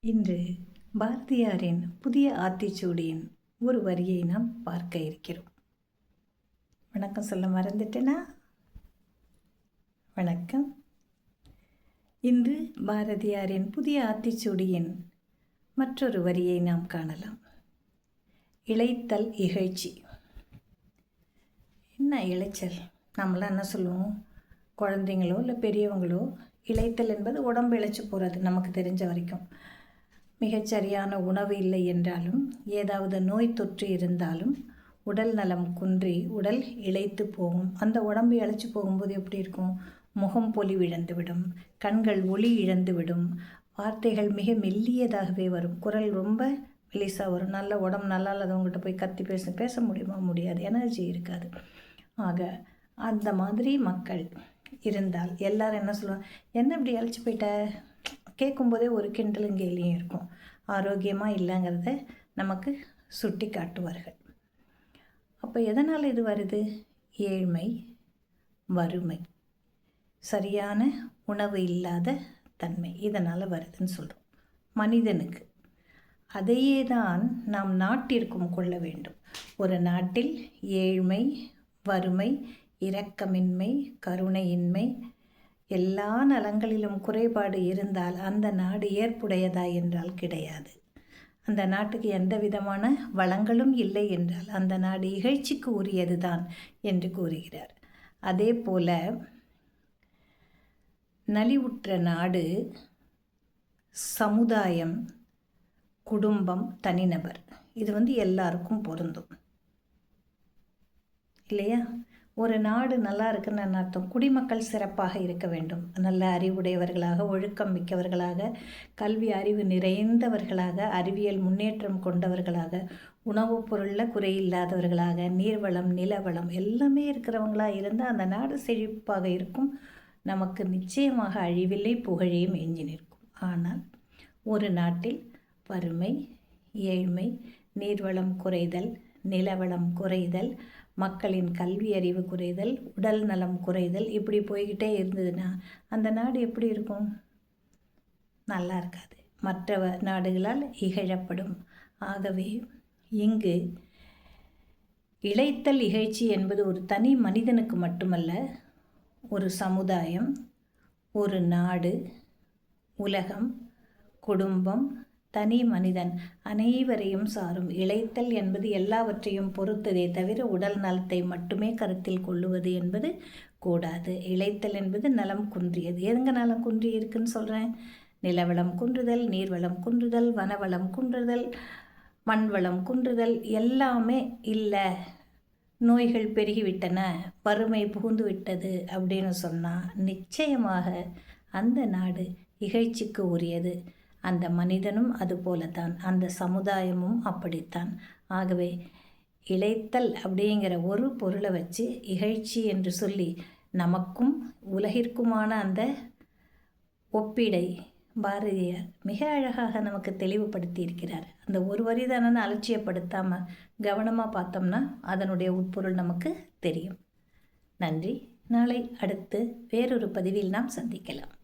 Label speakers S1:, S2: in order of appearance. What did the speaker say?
S1: இன்று பாரதியாரின் புதிய ஆத்திச்சூடியின் ஒரு வரியை நாம் பார்க்க இருக்கிறோம். வணக்கம் சொல்ல மறந்துட்டேனா? வணக்கம். இன்று பாரதியாரின் புதிய ஆத்திச்சூடியின் மற்றொரு வரியை நாம் காணலாம். இளைத்தல் இகழ்ச்சி. என்ன இளைச்சல்? நம்மளாம் என்ன சொல்லுவோம்? குழந்தைங்களோ இல்லை பெரியவங்களோ இளைத்தல் என்பது உடம்பு இழைச்சி போகிறது. நமக்கு தெரிஞ்ச வரைக்கும் மிகச்சரியான உணவு இல்லை என்றாலும், ஏதாவது நோய் தொற்று இருந்தாலும் உடல் நலம் குன்றி உடல் இளைத்து போகும். அந்த உடம்பு இழைச்சி போகும்போது எப்படி இருக்கும்? முகம் பொலிவிழந்துவிடும், கண்கள் ஒளி இழந்துவிடும், வார்த்தைகள் மிக மெல்லியதாகவே வரும், குரல் ரொம்ப மெலிசாக வரும். நல்ல உடம்பு நல்லா இல்லாதவங்ககிட்ட போய் கத்தி பேச முடியுமா? முடியாது. எனர்ஜி இருக்காது. ஆக அந்த மாதிரி மக்கள் இருந்தால் எல்லாரும் என்ன சொல்லுவாங்க? என்ன இப்படி இழைச்சி போயிட்ட? கேட்கும்போதே ஒரு கிண்டலும் கேலியும் இருக்கும். ஆரோக்கியமாக இல்லைங்கிறத நமக்கு சுட்டி காட்டுவார்கள். அப்போ எதனால் இது வருது? ஏழ்மை, வறுமை, சரியான உணவு இல்லாத தன்மை, இதனால் வருதுன்னு சொல்கிறோம் மனிதனுக்கு. அதையே தான் நாம் நாட்டிற்கும் கொள்ள வேண்டும். ஒரு நாட்டில் ஏழ்மை, வறுமை, இரக்கமின்மை, கருணையின்மை, எல்லா நலங்களிலும் குறைபாடு இருந்தால் அந்த நாடு ஏற்புடையதா என்றால் கிடையாது. அந்த நாட்டுக்கு எந்த விதமான வளங்களும் இல்லை என்றால் அந்த நாடு இகழ்ச்சிக்கு உரியது தான் என்று கூறுகிறார். அதே போல நலிவுற்ற நாடு, சமுதாயம், குடும்பம், தனிநபர், இது எல்லாருக்கும் பொருந்தும் இல்லையா? ஒரு நாடு நல்லா இருக்குன்னு அர்த்தம் குடிமக்கள் சிறப்பாக இருக்க வேண்டும். நல்ல அறிவுடையவர்களாக, ஒழுக்கம் மிக்கவர்களாக, கல்வி அறிவு நிறைந்தவர்களாக, அறிவியல் முன்னேற்றம் கொண்டவர்களாக, உணவுப் பொருளில் குறையில்லாதவர்களாக, நீர்வளம், நிலவளம் எல்லாமே இருக்கிறவங்களாக இருந்தால் அந்த நாடு செழிப்பாக இருக்கும். நமக்கு நிச்சயமாக அழிவில்லை, புகழையும் எஞ்சி நிற்கும். ஆனால் ஒரு நாட்டில் வறுமை, ஏழ்மை, நீர்வளம் குறைதல், நிலவளம் குறைதல், மக்களின் கல்வி அறிவு குறைதல், உடல் நலம் குறைதல், இப்படி போய்கிட்டே இருந்ததுன்னா அந்த நாடு எப்படி இருக்கும்? நல்லா இருக்காது. மற்ற நாடுகளால் இகழப்படும். ஆகவே இங்கு இளைத்தல் இகழ்ச்சி என்பது ஒரு தனி மனிதனுக்கு மட்டுமல்ல, ஒரு சமுதாயம், ஒரு நாடு, உலகம், குடும்பம், தனி மனிதன் அனைவரையும் சாரும். இளைத்தல் என்பது எல்லாவற்றையும் பொறுத்ததே தவிர உடல் நலத்தை மட்டுமே கருத்தில் கொள்ளுவது என்பது கூடாது. இளைத்தல் என்பது நலம் குன்றியது. எங்க நலம் குன்றி இருக்குன்னு சொல்கிறேன்? நிலவளம் குன்றுதல், நீர்வளம் குன்றுதல், வனவளம் குன்றுதல், மண்வளம் குன்றுதல் எல்லாமே இல்லை, நோய்கள் பெருகிவிட்டன, வறுமை புகுந்து விட்டது அப்படின்னு சொன்னால் நிச்சயமாக அந்த நாடு இகழ்ச்சிக்கு உரியது. அந்த மனிதனும் அதுபோலத்தான், அந்த சமுதாயமும் அப்படித்தான். ஆகவே இளைத்தல் அப்படிங்கிற ஒரு பொருளை வச்சு இகழ்ச்சி என்று சொல்லி நமக்கும் உலகிற்குமான அந்த ஒப்பீடை பாரதியார் மிக அழகாக நமக்கு தெளிவுபடுத்தி இருக்கிறார். அந்த ஒரு வரி தானே அலட்சியப்படுத்தாமல் கவனமாக பார்த்தோம்னா அதனுடைய உட்பொருள் நமக்கு தெரியும். நன்றி. நாளை அடுத்து வேறொரு பதிவில் நாம் சந்திக்கலாம்.